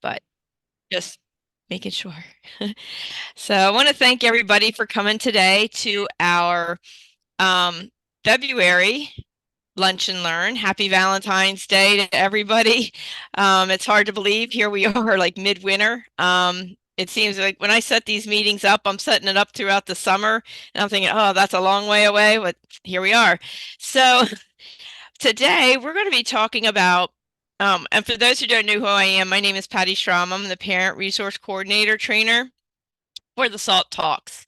but just making sure. So I want to thank everybody for coming today to our um, February Lunch and Learn. Happy Valentine's Day to everybody. It's hard to believe here we are like midwinter. It seems like when I set these meetings up, I'm setting it up throughout the summer, and I'm thinking, oh, that's a long way away, but here we are. So today we're going to be talking about, and for those who don't know who I am, my name is Patty Strom. I'm the Parent Resource Coordinator Trainer for the SALT Talks.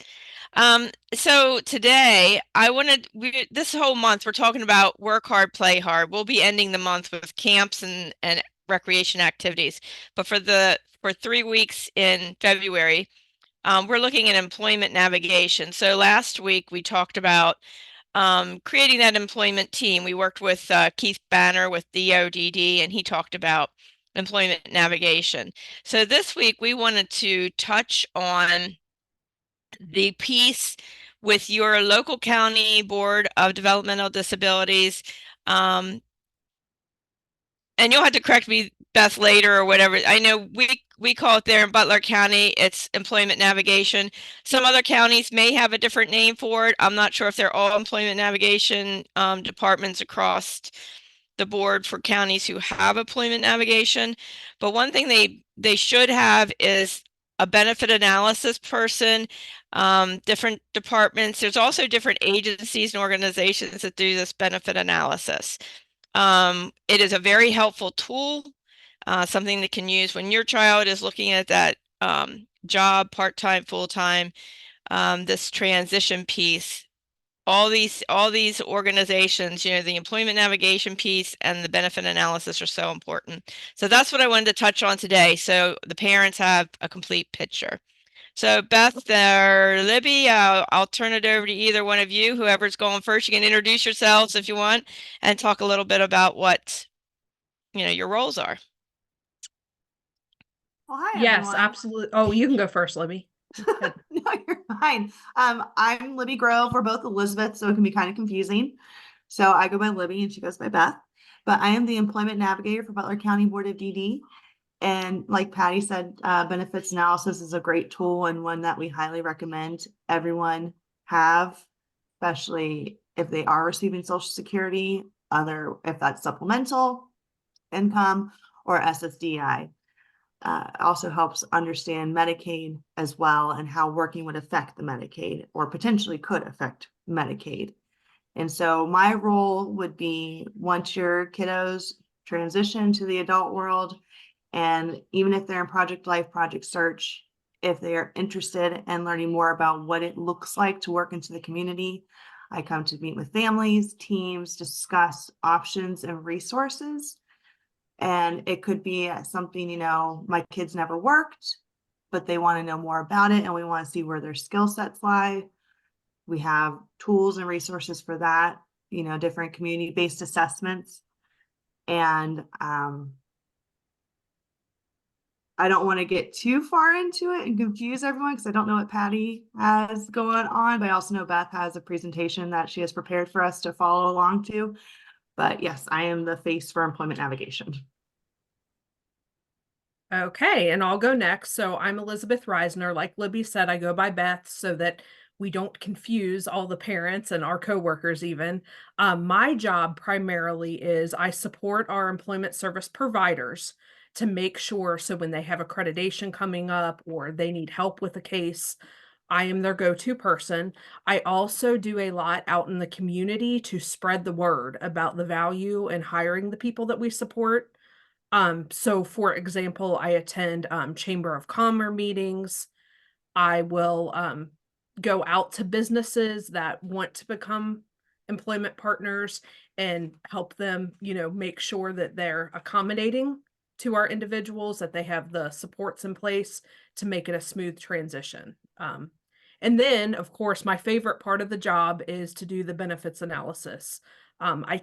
So today this whole month we're talking about work hard, play hard. We'll be ending the month with camps and recreation activities. But for 3 weeks in February, we're looking at employment navigation. So last week we talked about creating that employment team. We worked with Keith Banner with DODD, and he talked about employment navigation. So this week we wanted to touch on the piece with your local county board of developmental disabilities. And you'll have to correct me, Beth, later or whatever. I know we call it there in Butler County, it's employment navigation. Some other counties may have a different name for it. I'm not sure if they're all employment navigation departments across the board for counties who have employment navigation. But one thing they should have is a benefit analysis person, different departments. There's also different agencies and organizations that do this benefit analysis. It is a very helpful tool, something that can use when your child is looking at that job, part-time, full-time, this transition piece. All these organizations, the employment navigation piece and the benefit analysis are so important. So that's what I wanted to touch on today, so the parents have a complete picture. So Beth or Libby, I'll turn it over to either one of you, whoever's going first. You can introduce yourselves if you want and talk a little bit about what, your roles are. Well, hi Yes, everyone. absolutely. Oh, you can go first, Libby. No, you're fine. I'm Libby Grove. We're both Elizabeth, so it can be kind of confusing. So I go by Libby and she goes by Beth. But I am the employment navigator for Butler County Board of DD. And like Patty said, benefits analysis is a great tool and one that we highly recommend everyone have, especially if they are receiving Social Security, if that's supplemental income or SSDI. Also helps understand Medicaid as well and how working would affect the Medicaid or potentially could affect Medicaid. And so my role would be once your kiddos transition to the adult world, and even if they're in Project Life, Project Search, if they are interested in learning more about what it looks like to work into the community, I come to meet with families, teams, discuss options and resources. And it could be something, my kids never worked, but they want to know more about it and we want to see where their skill sets lie. We have tools and resources for that, different community-based assessments. And I don't want to get too far into it and confuse everyone because I don't know what Patty has going on, but I also know Beth has a presentation that she has prepared for us to follow along to. But yes, I am the face for employment navigation. Okay, and I'll go next. So I'm Elizabeth Risner. Like Libby said, I go by Beth so that we don't confuse all the parents and our coworkers even. My job primarily is I support our employment service providers to make sure so when they have accreditation coming up or they need help with a case, I am their go-to person. I also do a lot out in the community to spread the word about the value in hiring the people that we support. So for example, I attend Chamber of Commerce meetings. I will go out to businesses that want to become employment partners and help them, make sure that they're accommodating to our individuals, that they have the supports in place to make it a smooth transition. And then, of course, my favorite part of the job is to do the benefits analysis. I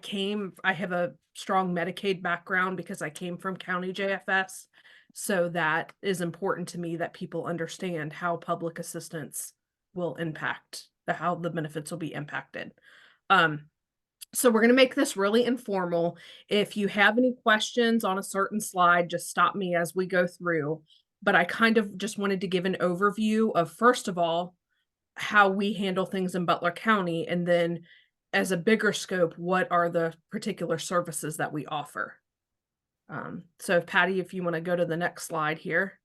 have a strong Medicaid background because I came from county JFS. So that is important to me that people understand how public assistance will impact how the benefits will be impacted. Um, So we're going to make this really informal. If you have any questions on a certain slide, just stop me as we go through. But I kind of just wanted to give an overview of, first of all, how we handle things in Butler County, and then as a bigger scope, what are the particular services that we offer. So Patty, if you want to go to the next slide here.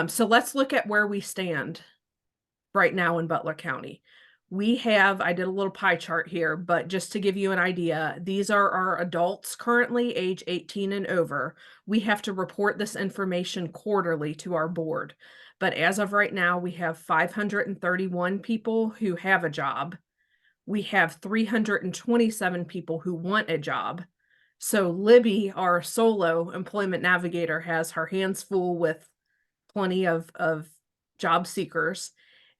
So let's look at where we stand right now in Butler County. We have, I did a little pie chart here, but just to give you an idea, these are our adults currently age 18 and over. We have to report this information quarterly to our board. But as of right now, we have 531 people who have a job. We have 327 people who want a job. So Libby, our solo employment navigator, has her hands full with plenty of job seekers.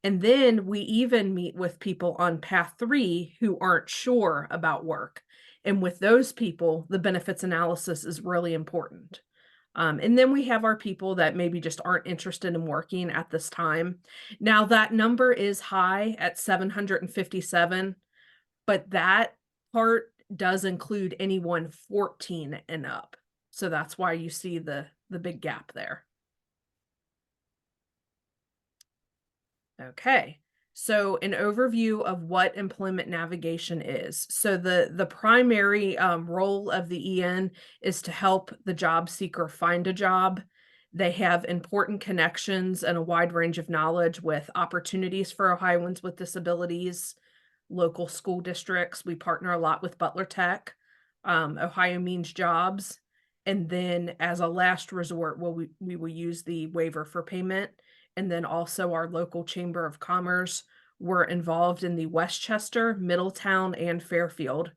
And then we even meet with people on path 3 who aren't sure about work. And with those people, the benefits analysis is really important. And then we have our people that maybe just aren't interested in working at this time. Now that number is high at 757, but that part does include anyone 14 and up. So that's why you see the big gap there. Okay, so an overview of what employment navigation is. So the primary role of the EN is to help the job seeker find a job. They have important connections and a wide range of knowledge with opportunities for Ohioans with disabilities, local school districts. We partner a lot with Butler Tech, Ohio Means Jobs, and then as a last resort, we will use the waiver for payment. And then also our local Chamber of Commerce. We're involved in the Westchester, Middletown, and Fairfield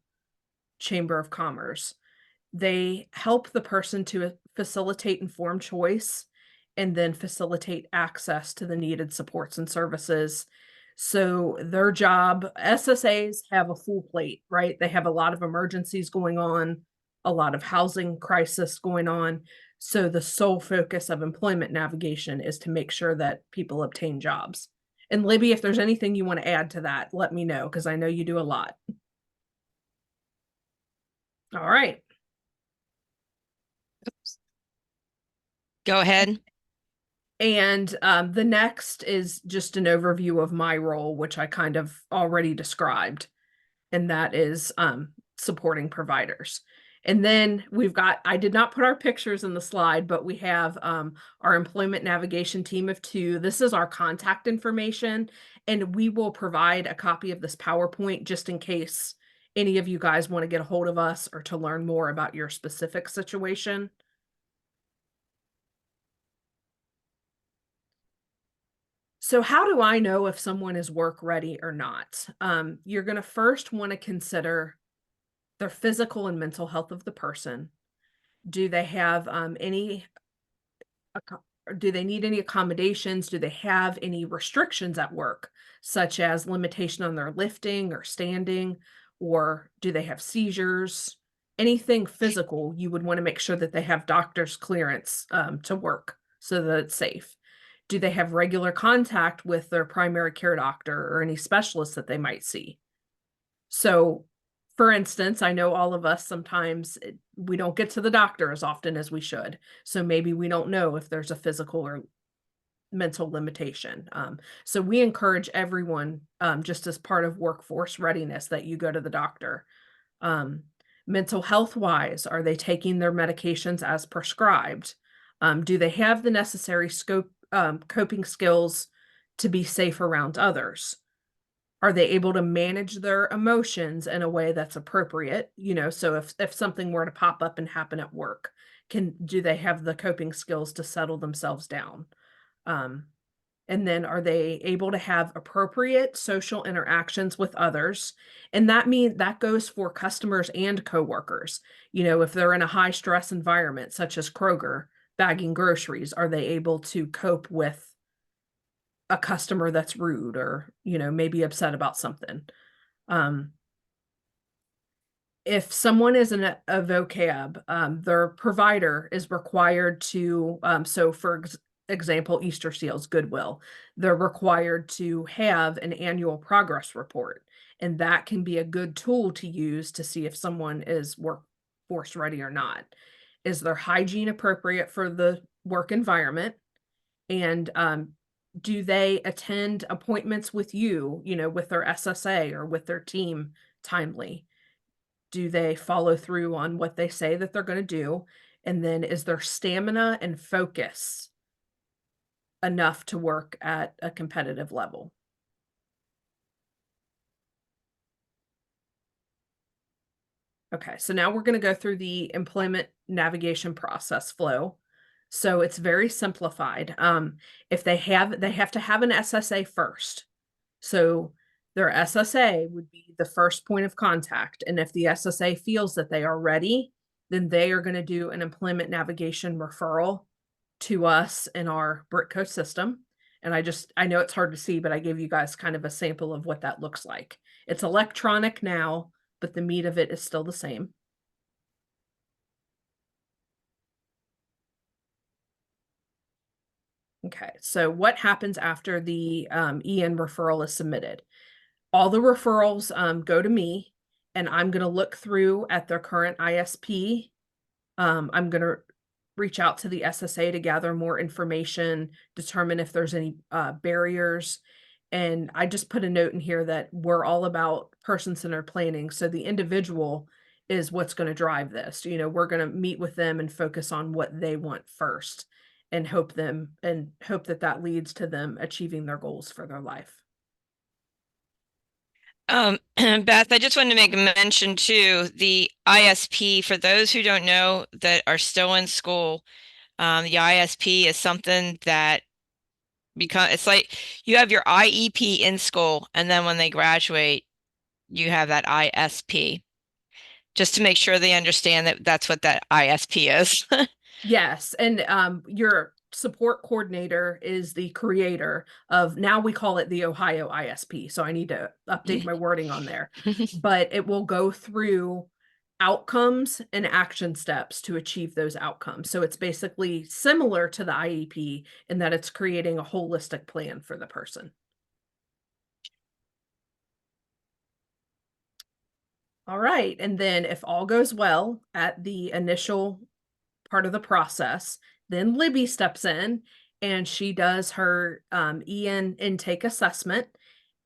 Chamber of Commerce. They help the person to facilitate informed choice and then facilitate access to the needed supports and services. So their job, SSAs have a full plate, right? They have a lot of emergencies going on, a lot of housing crisis going on. So the sole focus of employment navigation is to make sure that people obtain jobs. And Libby, if there's anything you want to add to that, let me know, because I know you do a lot. All right. Oops. Go ahead. And the next is just an overview of my role, which I kind of already described, and that is supporting providers. And then we've got, I did not put our pictures in the slide, but we have our employment navigation team of 2. This is our contact information, and we will provide a copy of this PowerPoint just in case any of you guys want to get a hold of us or to learn more about your specific situation. So how do I know if someone is work ready or not? You're going to first want to consider their physical and mental health of the person. Do they have do they need any accommodations? Do they have any restrictions at work, such as limitation on their lifting or standing, or do they have seizures? Anything physical, you would want to make sure that they have doctor's clearance to work so that it's safe. Do they have regular contact with their primary care doctor or any specialists that they might see? So, for instance, I know all of us sometimes we don't get to the doctor as often as we should. So maybe we don't know if there's a physical or mental limitation. So we encourage everyone, just as part of workforce readiness, that you go to the doctor. Mental health wise, are they taking their medications as prescribed? Do they have the necessary coping skills to be safe around others? Are they able to manage their emotions in a way that's appropriate? You know, so if something were to pop up and happen at work, do they have the coping skills to settle themselves down? And then are they able to have appropriate social interactions with others? And that goes for customers and coworkers. You know, if they're in a high stress environment, such as Kroger, bagging groceries, are they able to cope with a customer that's rude or, you know, maybe upset about something? If someone is in a vocab, their provider is required to, so for example, Easter Seals, Goodwill, they're required to have an annual progress report. And that can be a good tool to use to see if someone is workforce ready or not. Is their hygiene appropriate for the work environment? And do they attend appointments with you, with their SSA or with their team timely? Do they follow through on what they say that they're going to do? And then is their stamina and focus enough to work at a competitive level? Okay, so now we're going to go through the employment navigation process flow. So it's very simplified. If they have to have an SSA first. So their SSA would be the first point of contact. And if the SSA feels that they are ready, then they are going to do an employment navigation referral to us in our Britco system. And I know it's hard to see, but I gave you guys kind of a sample of what that looks like. It's electronic now, but the meat of it is still the same. Okay, so what happens after the EN referral is submitted? All the referrals go to me, and I'm going to look through at their current ISP. I'm going to reach out to the SSA to gather more information, determine if there's any barriers. And I just put a note in here that we're all about person-centered planning. So the individual is what's going to drive this. We're going to meet with them and focus on what they want first and hope that that leads to them achieving their goals for their life. Beth, I just wanted to make a mention too, the ISP, for those who don't know that are still in school, the ISP is something that it's like you have your IEP in school, and then when they graduate, you have that ISP, just to make sure they understand that that's what that ISP is. Yes, and your support coordinator is the creator of, now we call it the Ohio ISP, so I need to update my wording on there. But it will go through outcomes and action steps to achieve those outcomes. So it's basically similar to the IEP in that it's creating a holistic plan for the person. All right, and then if all goes well at the initial part of the process, then Libby steps in and she does her EN intake assessment.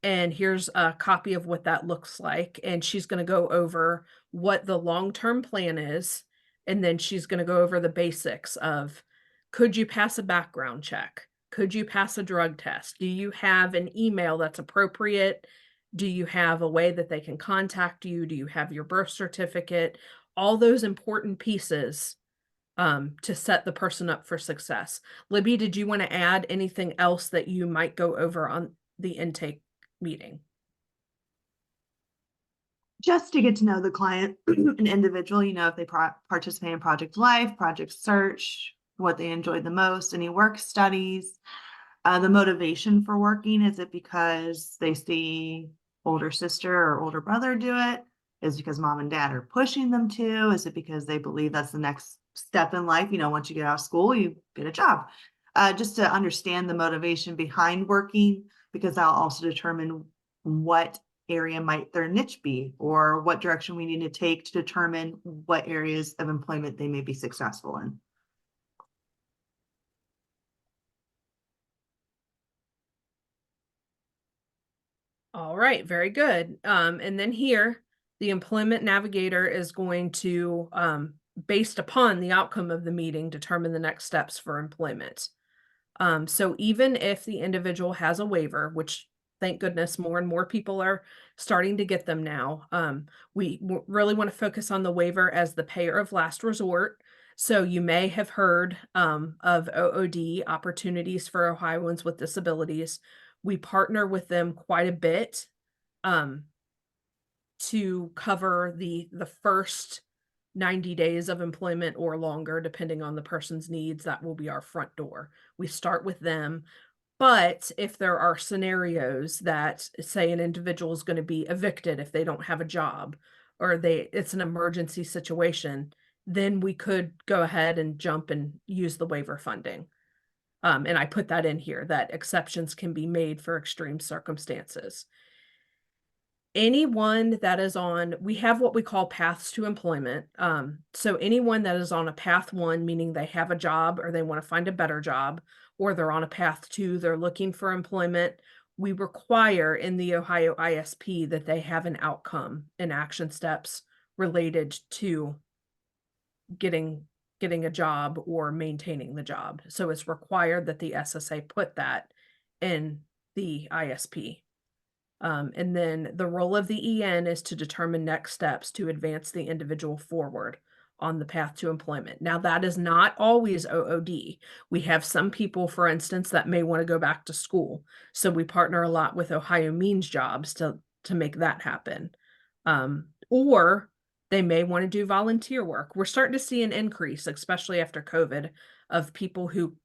And here's a copy of what that looks like. And she's going to go over what the long-term plan is. And then she's going to go over the basics of, could you pass a background check? Could you pass a drug test? Do you have an email that's appropriate? Do you have a way that they can contact you? Do you have your birth certificate? All those important pieces to set the person up for success. Libby, did you want to add anything else that you might go over on the intake meeting? Just to get to know the client, an individual, if they participate in Project Life, Project Search, what they enjoyed the most, any work studies, the motivation for working. Is it because they see older sister or older brother do it? Is it because mom and dad are pushing them to? Is it because they believe that's the next step in life? Once you get out of school, you get a job. Just to understand the motivation behind working, because that'll also determine what area might their niche be, or what direction we need to take to determine what areas of employment they may be successful in. All right, very good. And then here, the employment navigator is going to, based upon the outcome of the meeting, determine the next steps for employment. So even if the individual has a waiver, which thank goodness more and more people are starting to get them now, we really want to focus on the waiver as the payer of last resort. So you may have heard of OOD, Opportunities for Ohioans with Disabilities. We partner with them quite a bit to cover the first 90 days of employment or longer, depending on the person's needs. That will be our front door. We start with them. But if there are scenarios that say an individual is going to be evicted if they don't have a job, or it's an emergency situation, then we could go ahead and jump and use the waiver funding. And I put that in here, that exceptions can be made for extreme circumstances. anyone that is on, we have what we call paths to employment. So anyone that is on a path 1, meaning they have a job or they want to find a better job, or they're on a path 2, they're looking for employment, we require in the Ohio ISP that they have an outcome and action steps related to getting a job or maintaining the job. So it's required that the SSA put that in the ISP. And then the role of the EN is to determine next steps to advance the individual forward on the path to employment. Now, that is not always OOD. We have some people, for instance, that may want to go back to school. So we partner a lot with Ohio Means Jobs to make that happen. Or they may want to do volunteer work. We're starting to see an increase, especially after COVID, of people who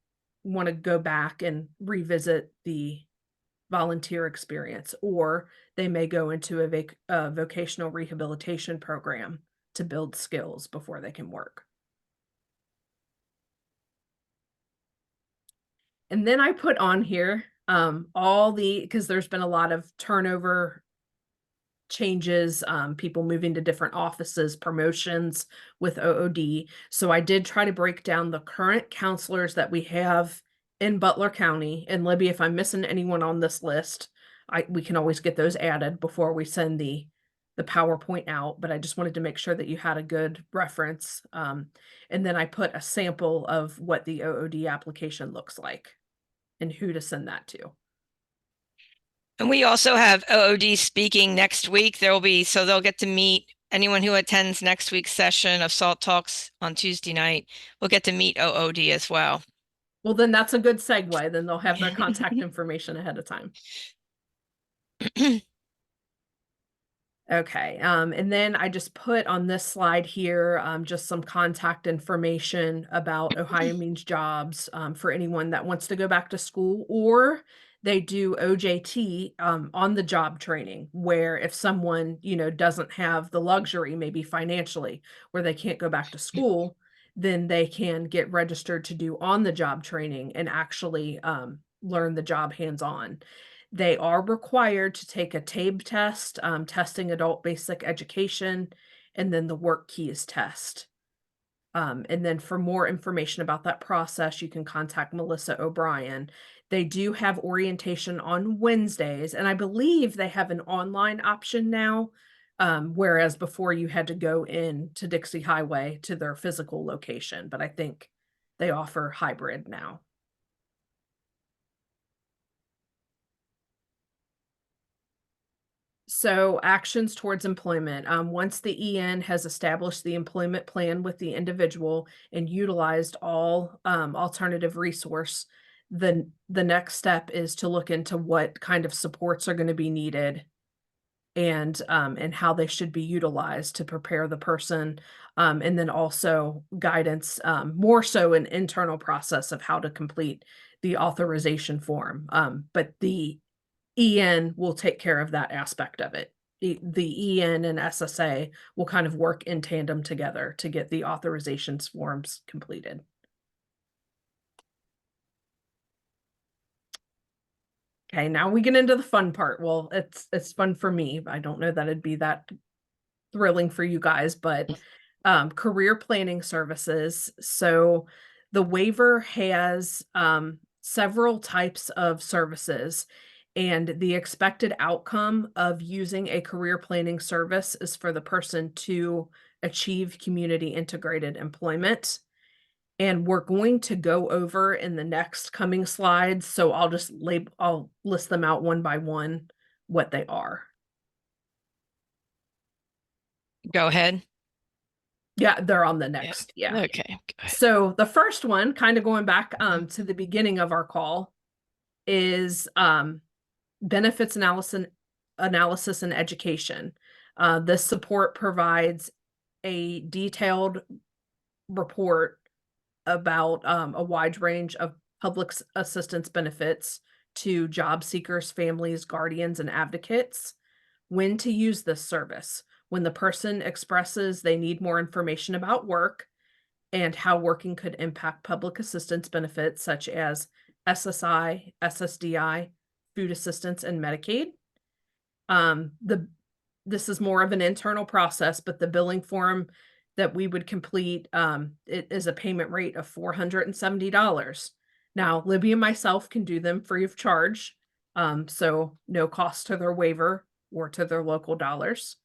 want to go back and revisit the volunteer experience, or they may go into a vocational rehabilitation program to build skills before they can work. And then I put on here because there's been a lot of turnover changes, people moving to different offices, promotions with OOD. So I did try to break down the current counselors that we have in Butler County. And Libby, if I'm missing anyone on this list, we can always get those added before we send the PowerPoint out, but I just wanted to make sure that you had a good reference. And then I put a sample of what the OOD application looks like and who to send that to. And we also have OOD speaking next week. So they'll get to meet anyone who attends next week's session of SALT Talks on Tuesday night. Will get to meet OOD as well. Well, then that's a good segue. Then they'll have their contact information ahead of time. Okay, and then I just put on this slide here just some contact information about Ohio Means Jobs for anyone that wants to go back to school, or they do OJT on the job training, where if someone, doesn't have the luxury, maybe financially, where they can't go back to school, then they can get registered to do on the job training and actually learn the job hands-on. They are required to take a TABE test, testing adult basic education, and then the work keys test. And then for more information about that process, you can contact Melissa O'Brien. They do have orientation on Wednesdays, and I believe they have an online option now, whereas before you had to go in to Dixie Highway to their physical location, but I think they offer hybrid now. So actions towards employment. Once the EN has established the employment plan with the individual and utilized all alternative resource, the next step is to look into what kind of supports are going to be needed and how they should be utilized to prepare the person. And then also guidance, more so an internal process of how to complete the authorization form. But the EN will take care of that aspect of it. The EN and SSA will kind of work in tandem together to get the authorizations forms completed. Okay, now we get into the fun part. Well, it's fun for me. I don't know that it'd be that thrilling for you guys, but career planning services. So the waiver has several types of services. And the expected outcome of using a career planning service is for the person to achieve community integrated employment. And we're going to go over in the next coming slides. So I'll list them out one by one, what they are. Go ahead. Yeah, they're on the next. Yeah. Okay. Go ahead. So the first one, kind of going back to the beginning of our call, is benefits analysis and education. This support provides a detailed report about a wide range of public assistance benefits to job seekers, families, guardians, and advocates. When to use this service: when the person expresses they need more information about work and how working could impact public assistance benefits such as SSI, SSDI, food assistance, and Medicaid. The this is more of an internal process, but the billing form that we would complete, it is a payment rate of $470. Now, Libby and myself can do them free of charge, so no cost to their waiver or to their local dollars.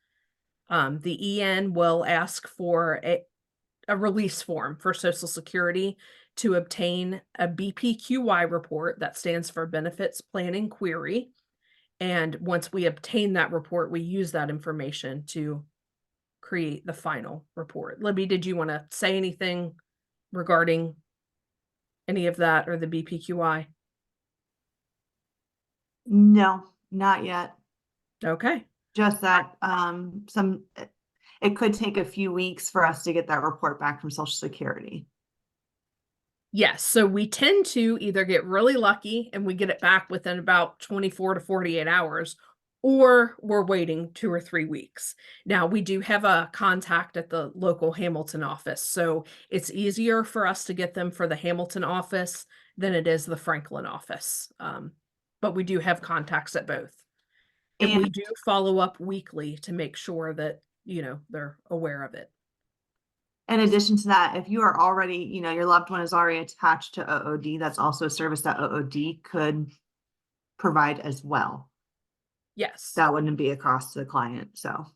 The EN will ask for a release form for Social Security to obtain a BPQI report, that stands for Benefits Plan Inquiry. And once we obtain that report, we use that information to create the final report. Libby, did you want to say anything regarding any of that or the BPQI? No, not yet. Okay. Just that it could take a few weeks for us to get that report back from Social Security. Yes, so we tend to either get really lucky and we get it back within about 24 to 48 hours, or we're waiting 2 or 3 weeks. Now, we do have a contact at the local Hamilton office, so it's easier for us to get them for the Hamilton office than it is the Franklin office. But we do have contacts at both. And we And do follow up weekly to make sure that, they're aware of it. in addition to that, if you are already, your loved one is already attached to OOD, that's also a service that OOD could provide as well. Yes. That wouldn't be a cost to the client. So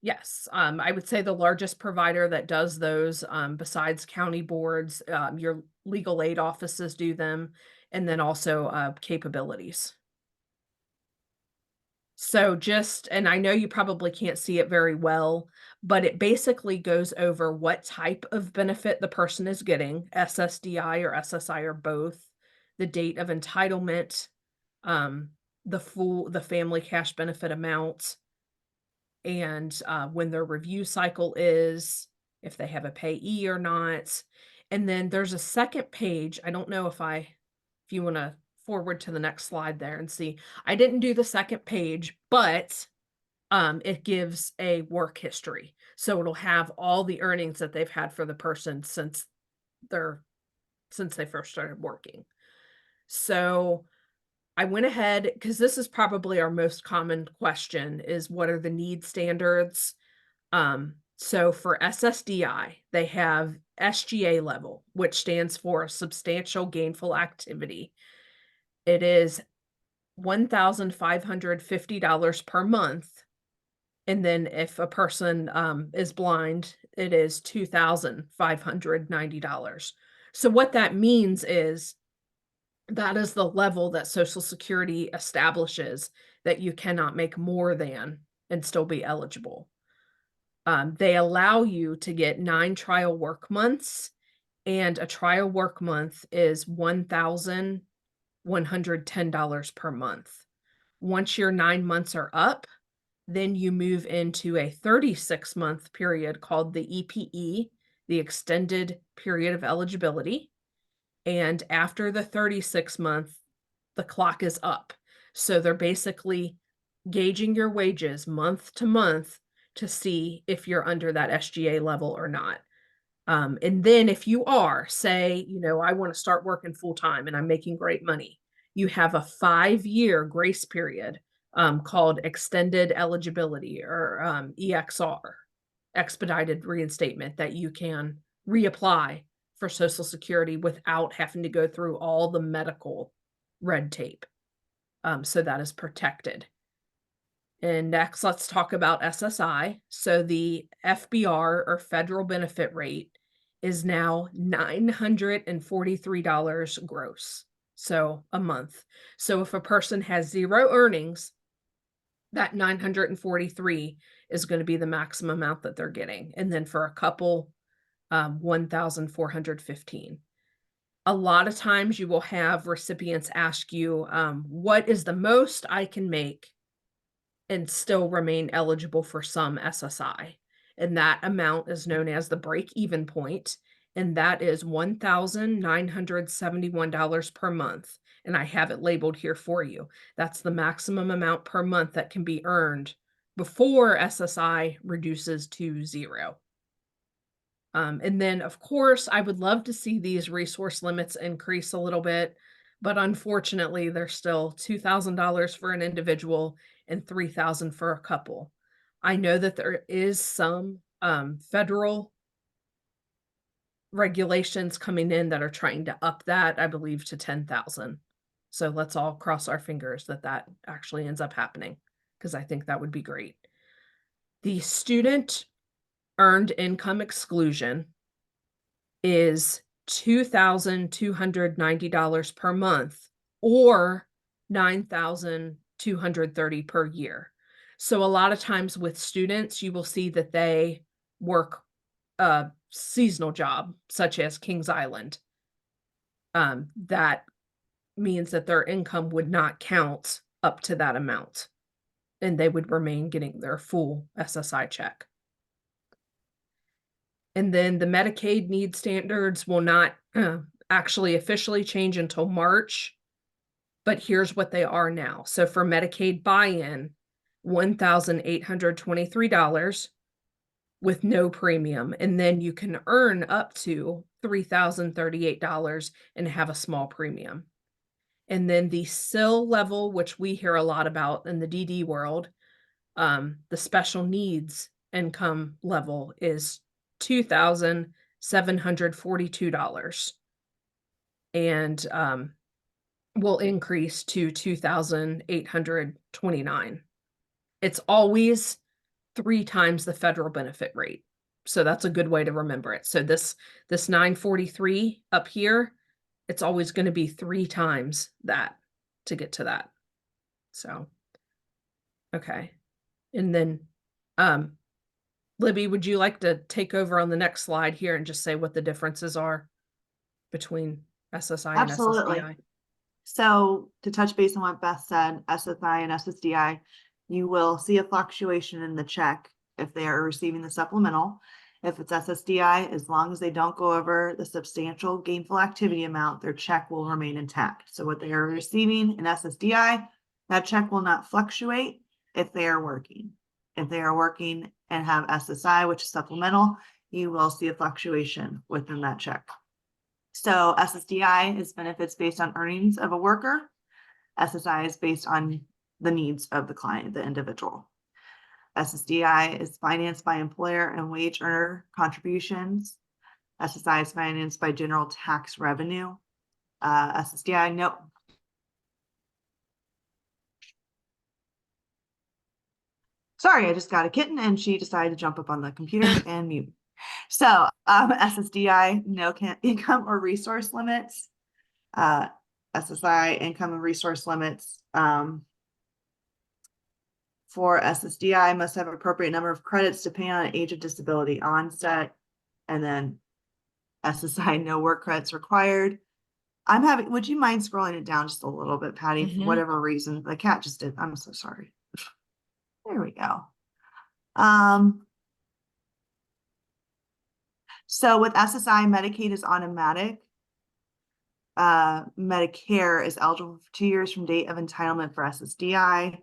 Yes, I would say the largest provider that does those, besides county boards, your legal aid offices do them, and then also capabilities. So and I know you probably can't see it very well, but it basically goes over what type of benefit the person is getting, SSDI or SSI or both, the date of entitlement, um, the family cash benefit amount, and when their review cycle is, if they have a payee or not. And then there's a second page. I don't know if you want to forward to the next slide there and see. I didn't do the second page, but it gives a work history. So it'll have all the earnings that they've had for the person since they first started working. So I went ahead, because this is probably our most common question, is what are the need standards? So for SSDI, they have SGA level, which stands for substantial gainful activity. It is $1,550 per month. And then if a person is blind, it is $2,590. So what that means is that is the level that Social Security establishes that you cannot make more than and still be eligible. They allow you to get 9 trial work months, and a trial work month is $1,110 per month. Once your 9 months are up, then you move into a 36-month period called the EPE, the extended period of eligibility. And after the 36-month, the clock is up. So they're basically gauging your wages month to month to see if you're under that SGA level or not. And then if you are, say, I want to start working full time and I'm making great money, you have a 5-year grace period called extended eligibility, or EXR, expedited reinstatement, that you can reapply for Social Security without having to go through all the medical red tape. So that is protected. And next, let's talk about SSI. So the FBR, or federal benefit rate, is now $943 gross. So a month. So if a person has 0 earnings, that 943 is going to be the maximum amount that they're getting. And then for a couple, 1,415. A lot of times you will have recipients ask you, what is the most I can make and still remain eligible for some SSI? And that amount is known as the break-even point, and that is $1,971 per month. And I have it labeled here for you. That's the maximum amount per month that can be earned before SSI reduces to 0. And then, of course, I would love to see these resource limits increase a little bit, but unfortunately, they're still $2,000 for an individual and $3,000 for a couple. I know that there is some federal regulations coming in that are trying to up that, I believe, to 10,000. So let's all cross our fingers that that actually ends up happening, because I think that would be great. The student earned income exclusion is $2,290 per month or $9,230 per year. So a lot of times with students, you will see that they work a seasonal job, such as Kings Island. That means that their income would not count up to that amount, and they would remain getting their full SSI check. And then the Medicaid need standards will not actually officially change until March, but here's what they are now. So for Medicaid buy-in, $1,823 with no premium, and then you can earn up to $3,038 and have a small premium. And then the SIL level, which we hear a lot about in the DD world, the special needs income level is $2,742 and will increase to $2,829. It's always 3 times the federal benefit rate. So that's a good way to remember it. So this 943 up here, it's always going to be 3 times that to get to that. So, okay. And then, Libby, would you like to take over on the next slide here and just say what the differences are between SSI and Absolutely. SSDI? So to touch base on what Beth said, SSI and SSDI, you will see a fluctuation in the check if they are receiving the supplemental. If it's SSDI, as long as they don't go over the substantial gainful activity amount, their check will remain intact. So what they are receiving in SSDI, that check will not fluctuate if they are working. If they are working and have SSI, which is supplemental, you will see a fluctuation within that check. So SSDI is benefits based on earnings of a worker. SSI is based on the needs of the client, the individual. SSDI is financed by employer and wage earner contributions. SSI is financed by general tax revenue. SSDI, no. Sorry, I just got a kitten and she decided to jump up on the computer and mute. So SSDI, no income or resource limits. SSI, income and resource limits. For SSDI, must have appropriate number of credits depending on age of disability onset. And then SSI, no work credits required. Would you mind scrolling it down just a little bit, Patty, for whatever reason? The cat just did. I'm so sorry. There we go. So with SSI, Medicaid is automatic. Medicare is eligible for 2 years from date of entitlement for SSDI.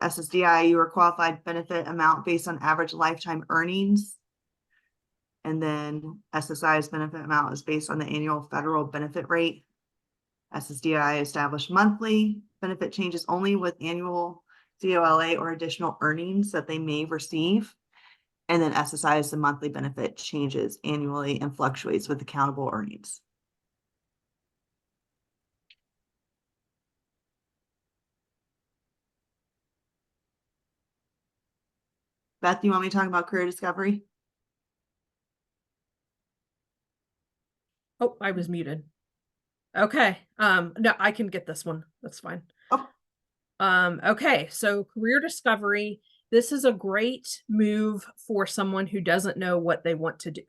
SSDI, you are qualified benefit amount based on average lifetime earnings. And then SSI's benefit amount is based on the annual federal benefit rate. SSDI established monthly benefit changes only with annual COLA or additional earnings that they may receive. And then SSI is the monthly benefit changes annually and fluctuates with accountable earnings. Beth, you want me to talk about career discovery? Oh, I was muted. Okay. No, I can get this one. That's fine. Oh. Okay. So career discovery, this is a great move for someone who doesn't know what they want to do.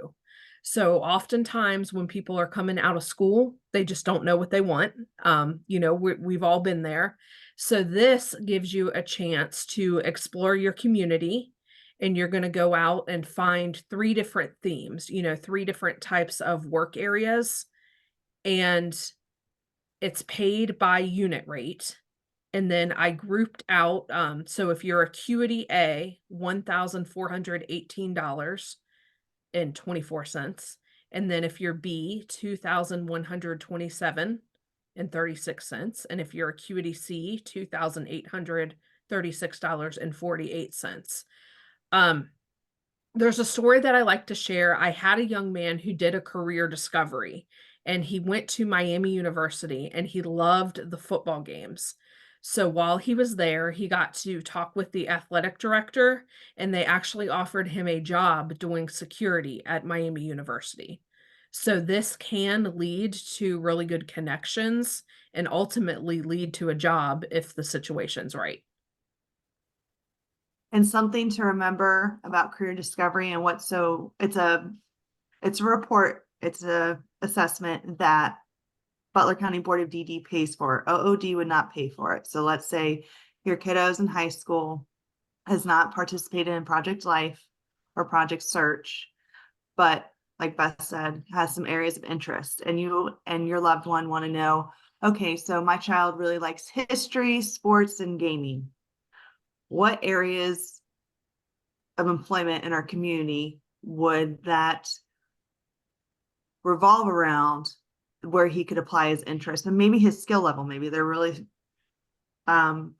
So oftentimes when people are coming out of school, they just don't know what they want. We've all been there. So this gives you a chance to explore your community, and you're going to go out and find 3 different themes, 3 different types of work areas, and it's paid by unit rate. And then I grouped out, so if you're acuity A, $1,418.24. And then if you're B, $2,127.36. And if you're acuity C, $2,800 $36.48. There's a story that I like to share. I had a young man who did a career discovery, and he went to Miami University and he loved the football games. So while he was there, he got to talk with the athletic director, and they actually offered him a job doing security at Miami University. So this can lead to really good connections and ultimately lead to a job if the situation's right. And something to remember about career discovery and it's a report, it's a assessment that Butler County Board of DD pays for. OOD would not pay for it. So let's say your kiddos in high school has not participated in Project Life or Project Search, but like Beth said, has some areas of interest, and you and your loved one want to know, okay, so my child really likes history, sports, and gaming. What areas of employment in our community would that revolve around where he could apply his interest and maybe his skill level? Maybe they're really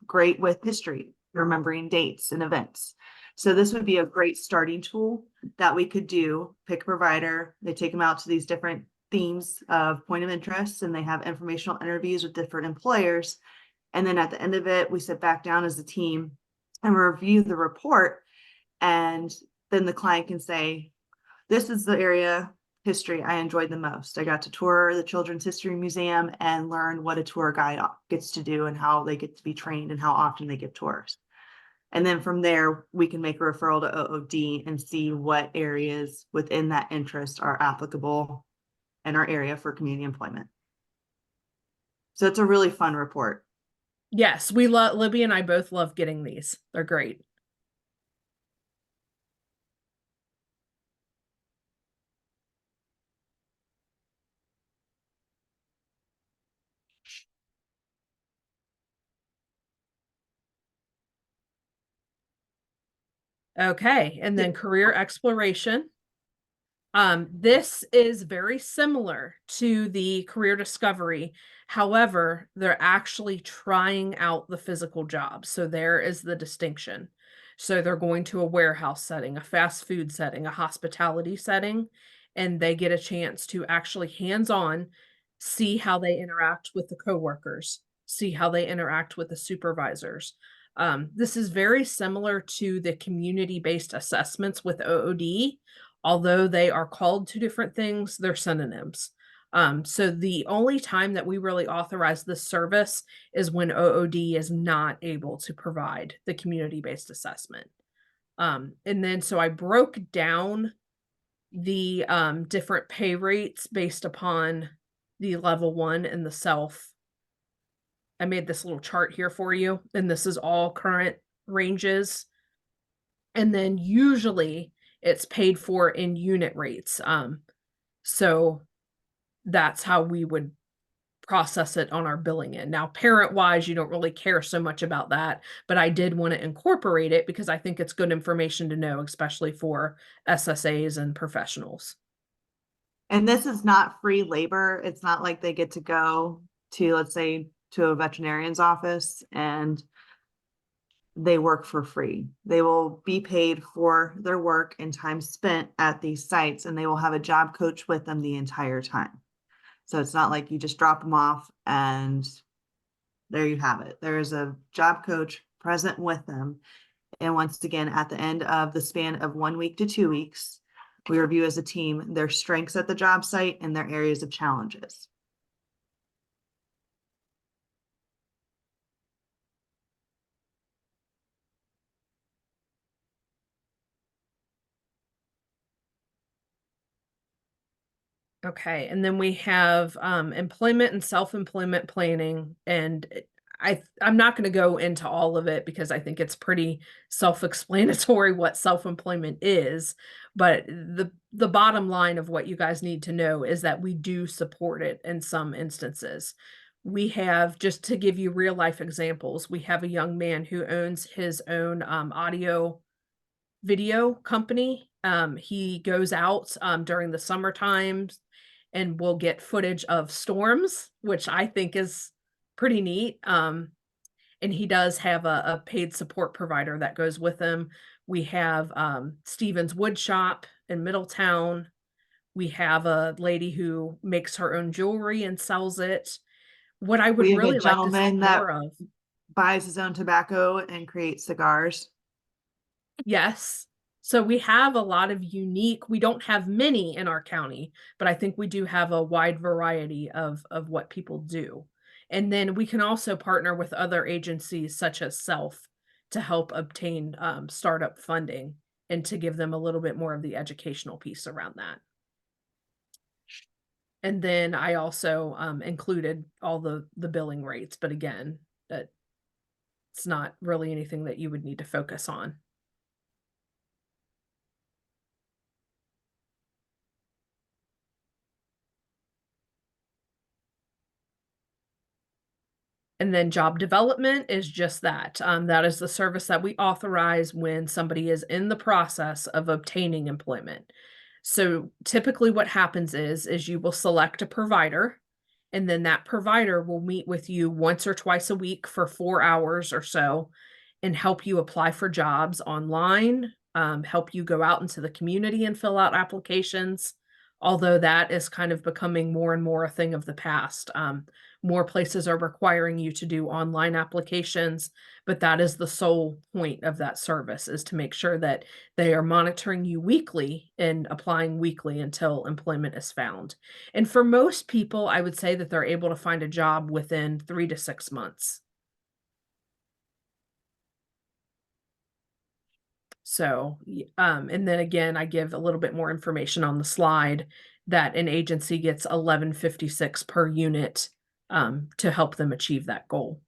great with history, remembering dates and events. So this would be a great starting tool that we could do. Pick a provider, they take them out to these different themes of point of interest, and they have informational interviews with different employers. And then at the end of it, we sit back down as a team and review the report. And then the client can say, this is the area history I enjoyed the most. I got to tour the Children's History Museum and learn what a tour guide gets to do and how they get to be trained and how often they give tours. And then from there, we can make a referral to OOD and see what areas within that interest are applicable in our area for community employment. So it's a really fun report. Yes, Libby and I both love getting these. They're great. Okay, and then career exploration. This is very similar to the career discovery. However, they're actually trying out the physical job. So there is the distinction. So they're going to a warehouse setting, a fast food setting, a hospitality setting, and they get a chance to actually hands-on see how they interact with the coworkers, see how they interact with the supervisors. This is very similar to the community-based assessments with OOD. Although they are called two different things, they're synonyms. So the only time that we really authorize this service is when OOD is not able to provide the community-based assessment. And then so I broke down the different pay rates based upon the level 1 and the self. I made this little chart here for you, and this is all current ranges. And then usually it's paid for in unit rates. So that's how we would process it on our billing end. Now, parent-wise, you don't really care so much about that, but I did want to incorporate it because I think it's good information to know, especially for SSAs and professionals. And this is not free labor. It's not like they get to go to, let's say, to a veterinarian's office and they work for free. They will be paid for their work and time spent at these sites, and they will have a job coach with them the entire time. So it's not like you just drop them off and there you have it. There is a job coach present with them. And once again, at the end of the span of 1 week to 2 weeks, we review as a team their strengths at the job site and their areas of challenges. Okay, and then we have employment and self-employment planning, and I'm not going to go into all of it because I think it's pretty self-explanatory what self-employment is, but the bottom line of what you guys need to know is that we do support it in some instances. We have, just to give you real life examples, we have a young man who owns his own audio video company. He goes out during the summer times and will get footage of storms, which I think is pretty neat. And and he does have a paid support provider that goes with him. We have Stevens Wood Shop in Middletown. We have a lady who makes her own jewelry and sells it. What I would We have a really like to see gentleman that more of. buys his own tobacco and creates cigars. Yes. So we have a lot of unique, we don't have many in our county, but I think we do have a wide variety of what people do. And then we can also partner with other agencies such as Self to help obtain startup funding and to give them a little bit more of the educational piece around that. And then I also included all the billing rates, but again, that it's not really anything that you would need to focus on. And then job development is just that. That is the service that we authorize when somebody is in the process of obtaining employment. So typically what happens is you will select a provider, and then that provider will meet with you once or twice a week for 4 hours or so and help you apply for jobs online, help you go out into the community and fill out applications. Although that is kind of becoming more and more a thing of the past. More places are requiring you to do online applications, but that is the sole point of that service, is to make sure that they are monitoring you weekly and applying weekly until employment is found. And for most people, I would say that they're able to find a job within 3 to 6 months. So, and then again, I give a little bit more information on the slide that an agency gets 1156 per unit to help them achieve that goal.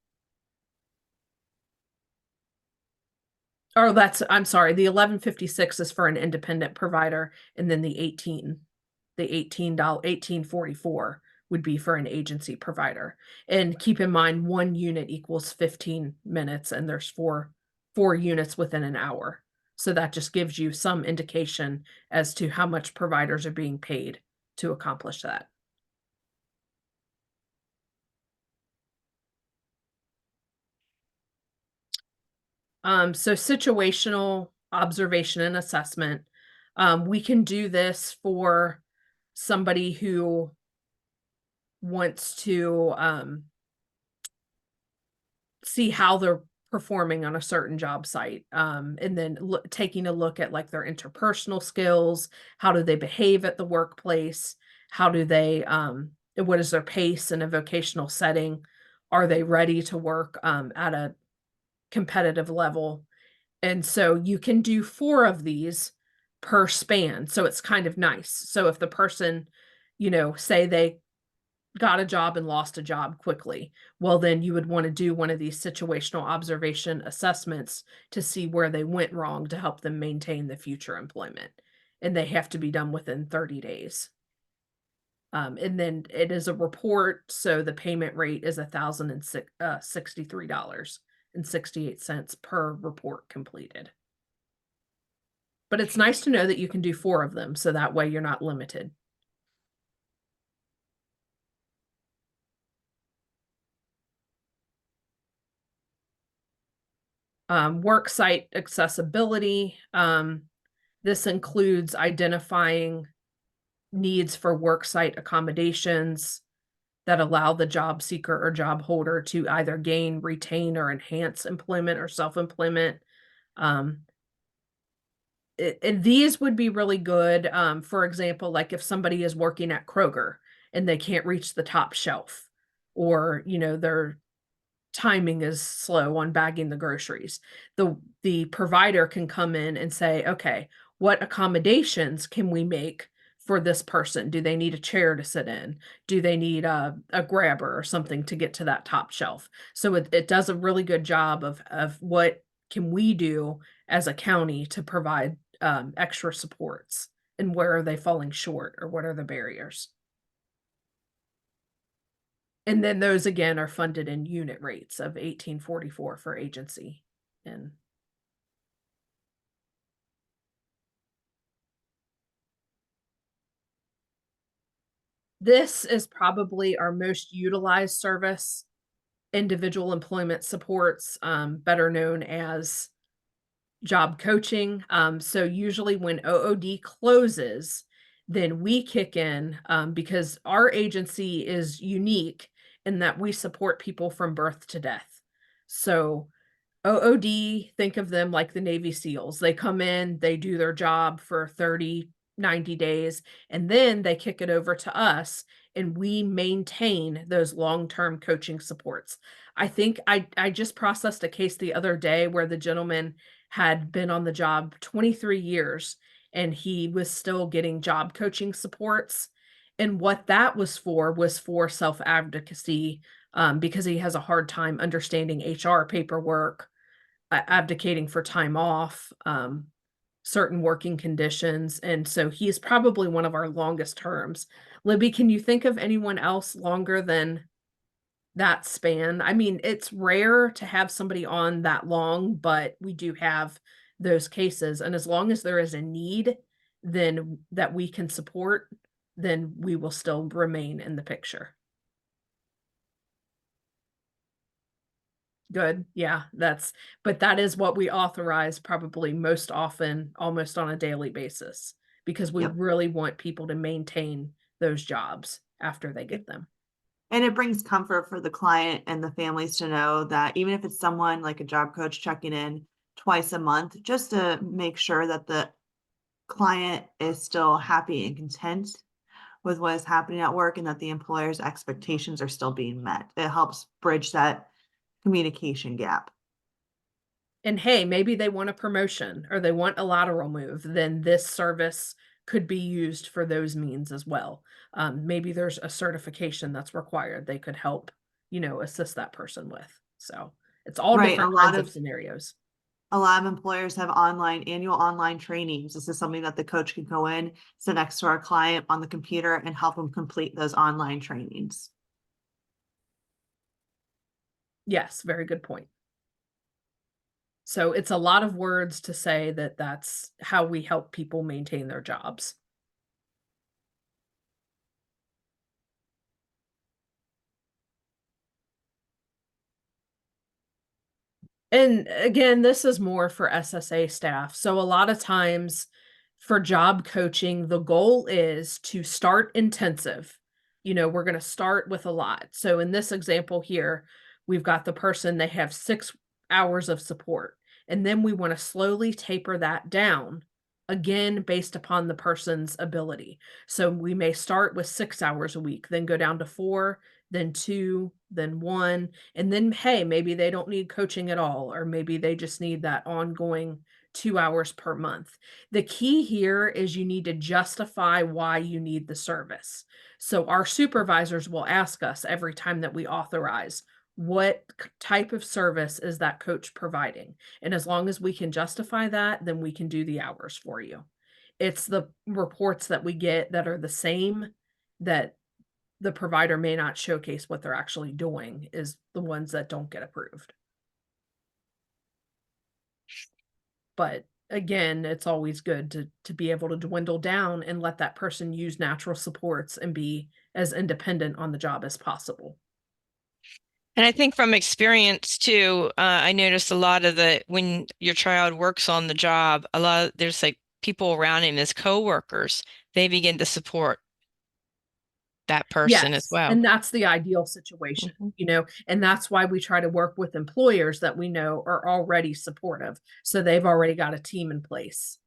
Or I'm sorry, the 1156 is for an independent provider, and then the $18, 1844 would be for an agency provider. And keep in mind, 1 unit equals 15 minutes, and there's four units within an hour. So that just gives you some indication as to how much providers are being paid to accomplish that. So situational observation and assessment. We can do this for somebody who wants to see how they're performing on a certain job site, and then taking a look at like their interpersonal skills. How do they behave at the workplace? How do they what is their pace in a vocational setting? Are they ready to work at a competitive level? And so you can do 4 of these per span. So it's kind of nice. So if the person, say they got a job and lost a job quickly, well, then you would want to do one of these situational observation assessments to see where they went wrong to help them maintain the future employment. And they have to be done within 30 days. And then it is a report, so the payment rate is $1,063.68 per report completed. But it's nice to know that you can do 4 of them, so that way you're not limited. Work site accessibility. This includes identifying needs for work site accommodations that allow the job seeker or job holder to either gain, retain, or enhance employment or self-employment. And these would be really good. For example, like if somebody is working at Kroger and they can't reach the top shelf, or their timing is slow on bagging the groceries. The provider can come in and say, okay, what accommodations can we make for this person? Do they need a chair to sit in? Do they need a grabber or something to get to that top shelf? So it does a really good job of what can we do as a county to provide extra supports, and where are they falling short, or what are the barriers? And then those again are funded in unit rates of 1844 for agency. And this is probably our most utilized service. individual employment supports, better known as job coaching. So usually when OOD closes, then we kick in, because our agency is unique in that we support people from birth to death. So OOD, think of them like the Navy SEALs. They come in, they do their job for 30, 90 days, and then they kick it over to us and we maintain those long-term coaching supports. I think I just processed a case the other day where the gentleman had been on the job 23 years and he was still getting job coaching supports. And what that was for self-advocacy, because he has a hard time understanding HR paperwork, abdicating for time off, certain working conditions. And so he's probably one of our longest terms. Libby, can you think of anyone else longer than that span? I mean, it's rare to have somebody on that long, but we do have those cases. And as long as there is a need, then that we can support, then we will still remain in the picture. Good. Yeah, but that is what we authorize probably most often, almost on a daily basis, because we Yep. really want people to maintain those jobs after they get them. And it brings comfort for the client and the families to know that even if it's someone like a job coach checking in twice a month, just to make sure that the client is still happy and content with what is happening at work and that the employer's expectations are still being met. It helps bridge that communication gap. And hey, maybe they want a promotion or they want a lateral move, then this service could be used for those means as well. Maybe there's a certification that's required they could help, assist that person with. So it's all Right. different kinds of scenarios. A lot of employers have annual online trainings. This is something that the coach can go in, sit next to our client on the computer and help them complete those online trainings. Yes, very good point. So it's a lot of words to say that that's how we help people maintain their jobs. And again, this is more for SSA staff. So a lot of times for job coaching, the goal is to start intensive. We're going to start with a lot. So in this example here, we've got the person, they have 6 hours of support. And then we want to slowly taper that down, again, based upon the person's ability. So we may start with 6 hours a week, then go down to 4, then 2, then 1, and then, hey, maybe they don't need coaching at all, or maybe they just need that ongoing 2 hours per month. The key here is you need to justify why you need the service. So our supervisors will ask us every time that we authorize, what type of service is that coach providing? And as long as we can justify that, then we can do the hours for you. It's the reports that we get that are the same that the provider may not showcase what they're actually doing is the ones that don't get approved. But again, it's always good to be able to dwindle down and let that person use natural supports and be as independent on the job as possible. And I think from experience too, I noticed a lot of when your child works on the job, there's like people around him as coworkers, they begin to support that person as Yes, well. and that's the ideal situation, and that's why we try to work with employers that we know are already supportive, so they've already got a team in place.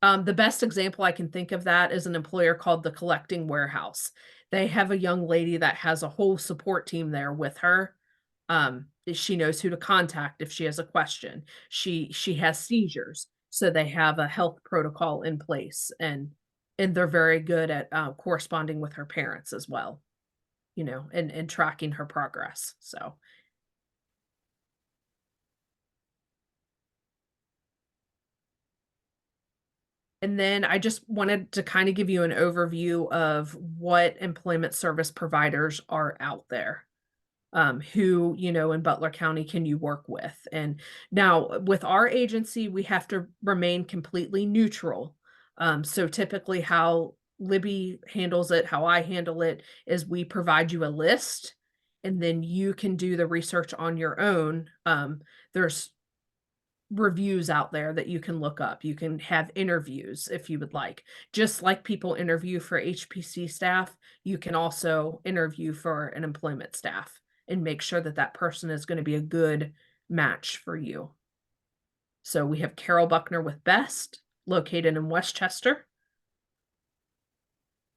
The best example I can think of that is an employer called the Collecting Warehouse. They have a young lady that has a whole support team there with her. She knows who to contact if she has a question. She has seizures, so they have a health protocol in place, and they're very good at corresponding with her parents as well, and tracking her progress. So and then I just wanted to kind of give you an overview of what employment service providers are out there, who, in Butler County can you work with. And now with our agency, we have to remain completely neutral. So typically how Libby handles it, how I handle it is we provide you a list and then you can do the research on your own. There's reviews out there that you can look up. You can have interviews if you would like. Just like people interview for HPC staff, you can also interview for an employment staff and make sure that that person is going to be a good match for you. So we have Carol Buckner with Best, located in Westchester.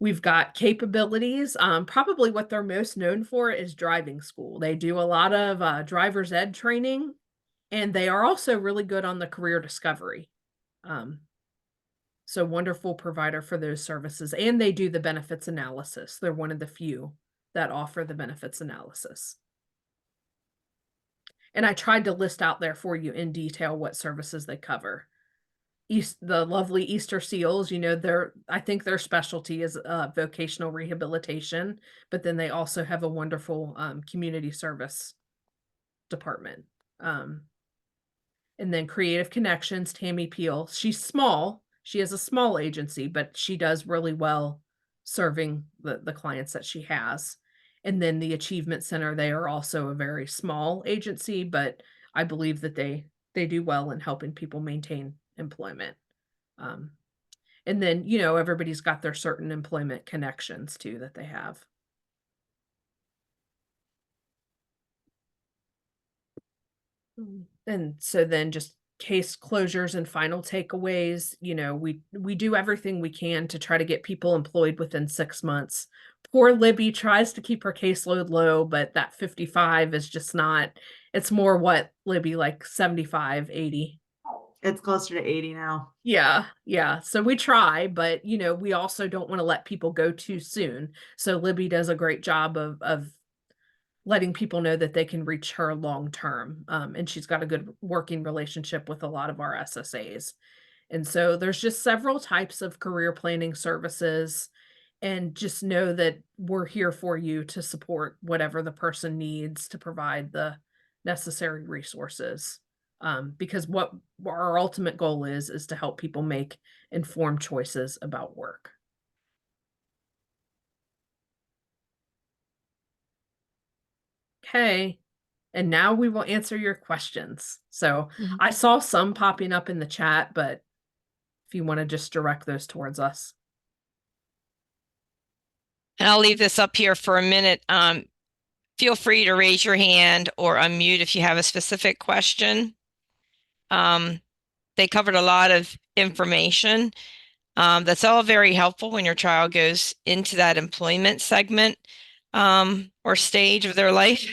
We've got Capabilities. Probably what they're most known for is driving school. They do a lot of driver's ed training, and they are also really good on the career discovery. So wonderful provider for those services, and they do the benefits analysis. They're one of the few that offer the benefits analysis. And I tried to list out there for you in detail what services they cover. The lovely Easter Seals, I think their specialty is vocational rehabilitation, but then they also have a wonderful community service department. And then Creative Connections, Tammy Peel. She's small. She has a small agency, but she does really well serving the clients that she has. And then the Achievement Center, they are also a very small agency, but I believe that they do well in helping people maintain employment. And then, everybody's got their certain employment connections too that they have. And so then just case closures and final takeaways, we do everything we can to try to get people employed within 6 months. Poor Libby tries to keep her caseload low, but that 55 is just not, it's more what, Libby, like 75, 80. It's closer to 80 now. Yeah. So we try, but we also don't want to let people go too soon. So Libby does a great job of letting people know that they can reach her long term. And she's got a good working relationship with a lot of our SSAs. And so there's just several types of career planning services. And just know that we're here for you to support whatever the person needs to provide the necessary resources. Because what our ultimate goal is to help people make informed choices about work. Okay. And now we will answer your questions. So I saw some popping up in the chat, but if you want to just direct those towards us. And I'll leave this up here for a minute. Feel free to raise your hand or unmute if you have a specific question. They covered a lot of information. That's all very helpful when your child goes into that employment segment or stage of their life.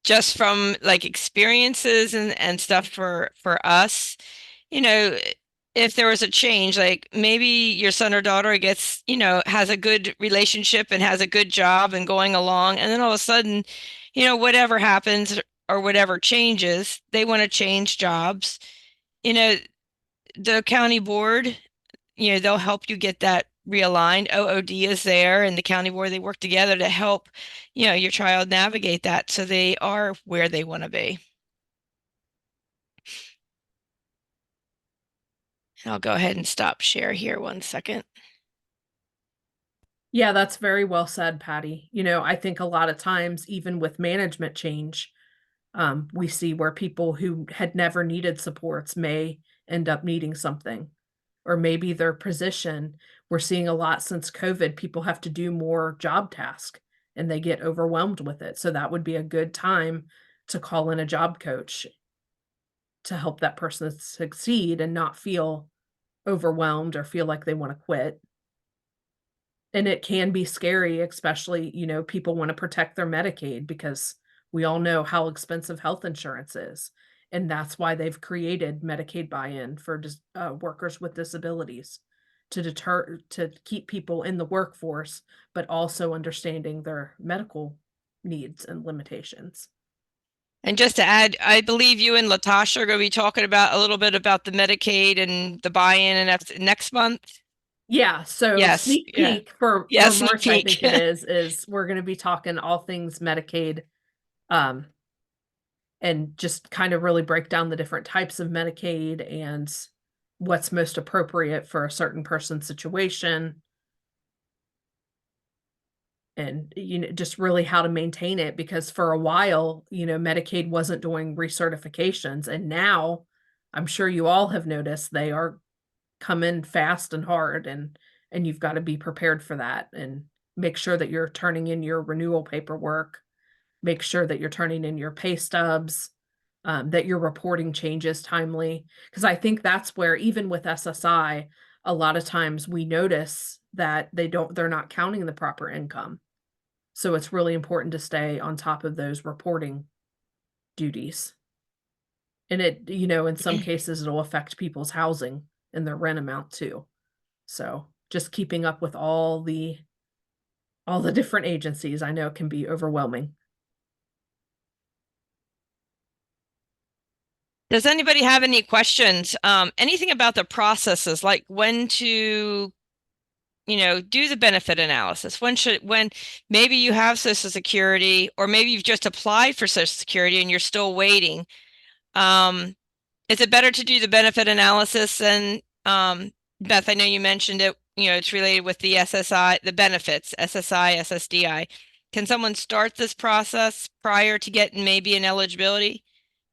Just from like experiences and stuff for us, if there was a change, like maybe your son or daughter gets, has a good relationship and has a good job and going along, and then all of a sudden, whatever happens or whatever changes, they want to change jobs. The county board, they'll help you get that realigned. OOD is there, and the county board, they work together to help, your child navigate that so they are where they want to be. And I'll go ahead and stop share here 1 second. Yeah, that's very well said, Patty. I think a lot of times, even with management change, we see where people who had never needed supports may end up needing something, or maybe their position. We're seeing a lot since COVID, people have to do more job tasks and they get overwhelmed with it. So that would be a good time to call in a job coach to help that person succeed and not feel overwhelmed or feel like they want to quit. And it can be scary, especially, people want to protect their Medicaid because we all know how expensive health insurance is. And that's why they've created Medicaid buy-in for workers with disabilities to keep people in the workforce, but also understanding their medical needs and limitations. And just to add, I believe you and Latasha are going to be talking about a little bit about the Medicaid and the buy-in and that's next month. Yeah, so Yes, sneak yeah. peek for Yes, March, sneak I peek. think it is we're going to be talking all things Medicaid, and just kind of really break down the different types of Medicaid and what's most appropriate for a certain person's situation. and just really how to maintain it, because for a while, Medicaid wasn't doing recertifications, and now I'm sure you all have noticed they are coming fast and hard, and you've got to be prepared for that and make sure that you're turning in your renewal paperwork, make sure that you're turning in your pay stubs, that you're reporting changes timely. Because I think that's where, even with SSI, a lot of times we notice that they're not counting the proper income. So it's really important to stay on top of those reporting duties. And it, in some cases, it'll affect people's housing and their rent amount too. So just keeping up with all the different agencies, I know, can be overwhelming. Does anybody have any questions? Anything about the processes, like when to, do the benefit analysis? When maybe you have Social Security, or maybe you've just applied for Social Security and you're still waiting. Is it better to do the benefit analysis? And Beth, I know you mentioned it, it's related with the SSI, the benefits, SSI, SSDI. Can someone start this process prior to getting maybe an eligibility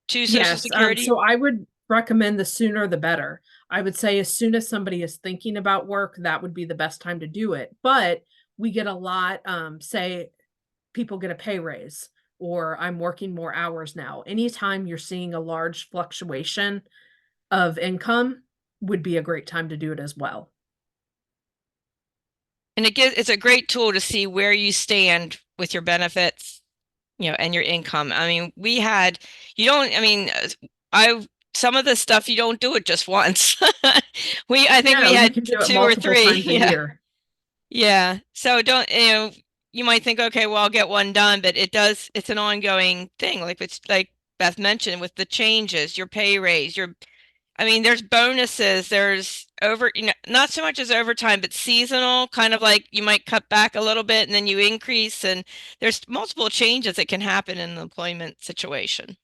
to Social Yes, Security? so I would recommend the sooner the better. I would say as soon as somebody is thinking about work, that would be the best time to do it. But we get a lot, say people get a pay raise, or I'm working more hours now. Anytime you're seeing a large fluctuation of income would be a great time to do it as well. And it's a great tool to see where you stand with your benefits, and your income. I mean, you don't, I mean, some of the stuff you don't do it just once. I think we No, you had can do it two or multiple three. times a Yeah. year. Yeah. So don't, you might think, okay, well, I'll get one done, but it's an ongoing thing. Like it's like Beth mentioned with the changes, your pay raise, I mean, there's bonuses, there's not so much as overtime, but seasonal, kind of like you might cut back a little bit and then you increase, and there's multiple changes that can happen in an employment situation.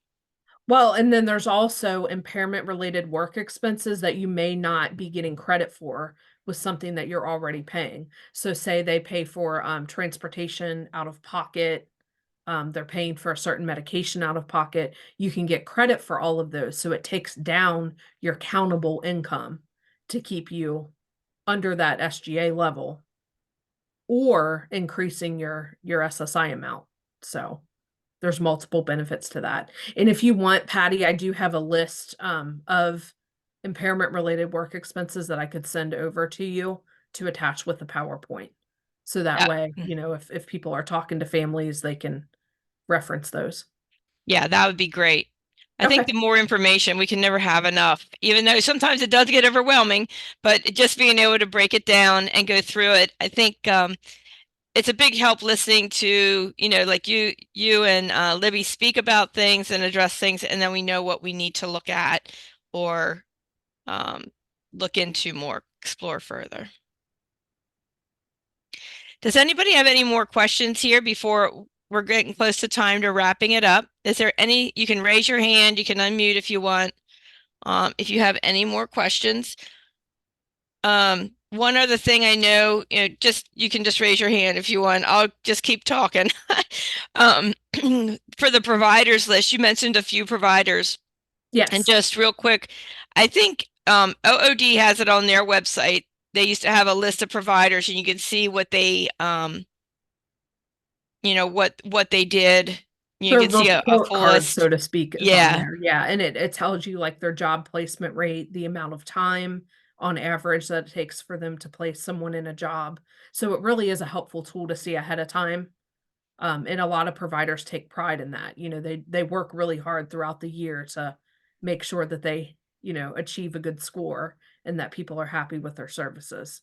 Well, and then there's also impairment related work expenses that you may not be getting credit for with something that you're already paying. So say they pay for transportation out of pocket, they're paying for a certain medication out of pocket, you can get credit for all of those. So it takes down your countable income to keep you under that SGA level, or increasing your SSI amount. So there's multiple benefits to that. And if you want, Patty, I do have a list of impairment related work expenses that I could send over to you to attach with the PowerPoint. So that That, way, if people are talking to families, they can reference those. yeah, that would be great. I think Okay. the more information, we can never have enough, even though sometimes it does get overwhelming, but just being able to break it down and go through it, I think it's a big help listening to, like you and Libby speak about things and address things, and then we know what we need to look at or um, look into more, explore further. Does anybody have any more questions here before we're getting close to time to wrapping it up? Is there any, you can raise your hand, you can unmute if you want, if you have any more questions. One other thing I know, you can just raise your hand if you want. I'll just keep talking. Um, for the providers list, you mentioned a few providers, and Yes. just real quick, I think OOD has it on their website. They used to have a list of providers, and you can see what they, what they did. You The can see a report full card, so list. to speak, is on Yeah, there. Yeah. And it tells you like their job placement rate, the amount of time on average that it takes for them to place someone in a job. So it really is a helpful tool to see ahead of time. And a lot of providers take pride in that. They work really hard throughout the year to make sure that they, achieve a good score and that people are happy with their services.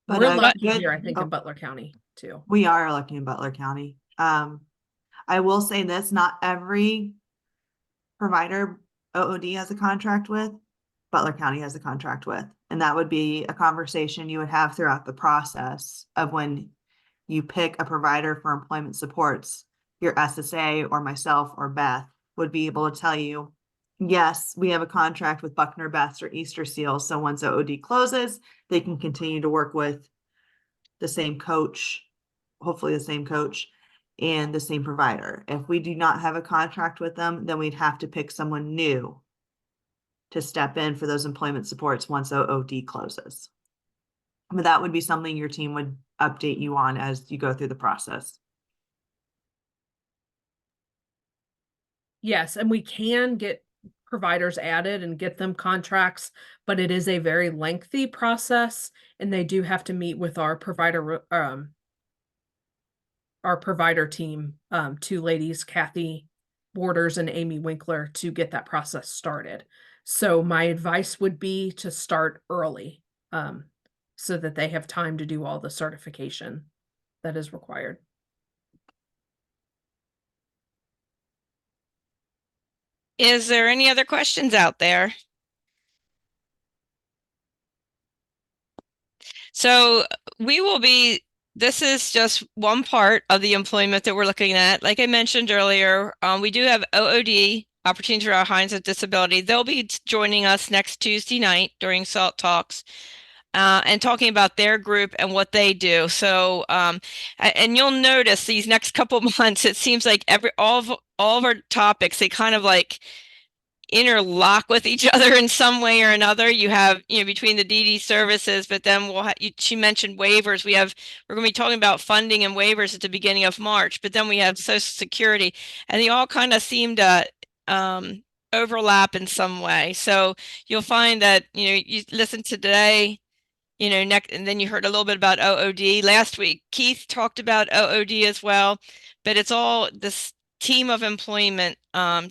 But We're but lucky here, good. I think, in Oh, Butler County too. we are lucky in Butler County. I will say this, not every provider OOD has a contract with, Butler County has a contract with. And that would be a conversation you would have throughout the process of when you pick a provider for employment supports. Your SSA or myself or Beth would be able to tell you, yes, we have a contract with Buckner, Best, or Easter Seal. So once OOD closes, they can continue to work with the same coach hopefully the same coach and the same provider. If we do not have a contract with them, then we'd have to pick someone new to step in for those employment supports once OOD closes. But that would be something your team would update you on as you go through the process. Yes, and we can get providers added and get them contracts, but it is a very lengthy process, and they do have to meet with our provider team, two ladies, Kathy Borders and Amy Winkler, to get that process started. So my advice would be to start early, so that they have time to do all the certification that is required. Is there any other questions out there? So this is just one part of the employment that we're looking at. Like I mentioned earlier, we do have OOD, Opportunities for All Kinds of Disability. They'll be joining us next Tuesday night during SALT Talks. And talking about their group and what they do. So, and you'll notice these next couple months, it seems like all of our topics, they kind of like interlock with each other in some way or another. You have, between the DD services, but then she mentioned waivers. We're going to be talking about funding and waivers at the beginning of March, but then we have Social Security, and they all kind of seem to overlap in some way. So you'll find that, you listen to today, next, and then you heard a little bit about OOD last week. Keith talked about OOD as well, but it's all this team of employment,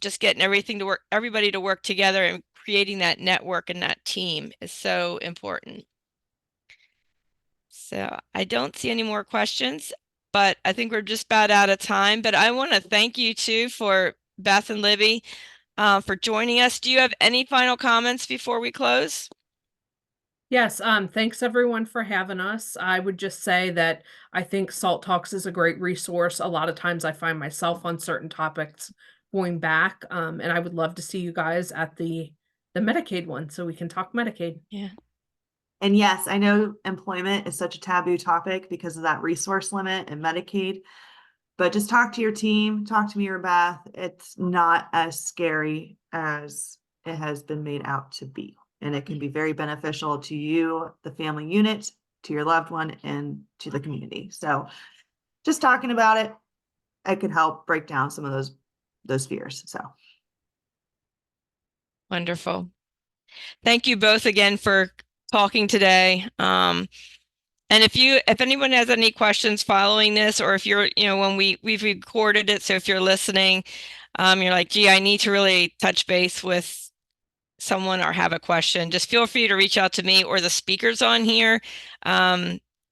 just getting everybody to work together and creating that network and that team is so important. So I don't see any more questions, but I think we're just about out of time. But I want to thank you too for Beth and Libby for joining us. Do you have any final comments before we close? Yes, thanks everyone for having us. I would just say that I think SALT Talks is a great resource. A lot of times I find myself on certain topics going back, and I would love to see you guys at the Medicaid one so we can talk Medicaid. Yeah. And yes, I know employment is such a taboo topic because of that resource limit and Medicaid, but just talk to your team, talk to me or Beth. It's not as scary as it has been made out to be. And it can be very beneficial to you, the family unit, to your loved one, and to the community. So just talking about it, I could help break down some of those fears. So Wonderful. Thank you both again for talking today. And if anyone has any questions following this, or if you're, when we've recorded it, so if you're listening, you're like, gee, I need to really touch base with someone or have a question, just feel free to reach out to me or the speakers on here.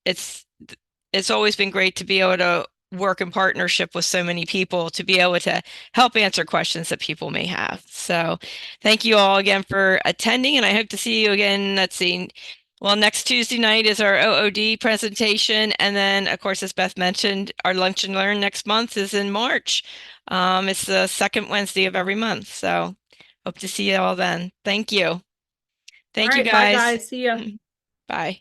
It's always been great to be able to work in partnership with so many people to be able to help answer questions that people may have. So thank you all again for attending, and I hope to see you again. Let's see. Well, next Tuesday night is our OOD presentation. And then, of course, as Beth mentioned, our Lunch and Learn next month is in March. It's the second Wednesday of every month. So hope to see you all then. Thank you. Thank All you, right, bye guys. guys. See ya. Bye.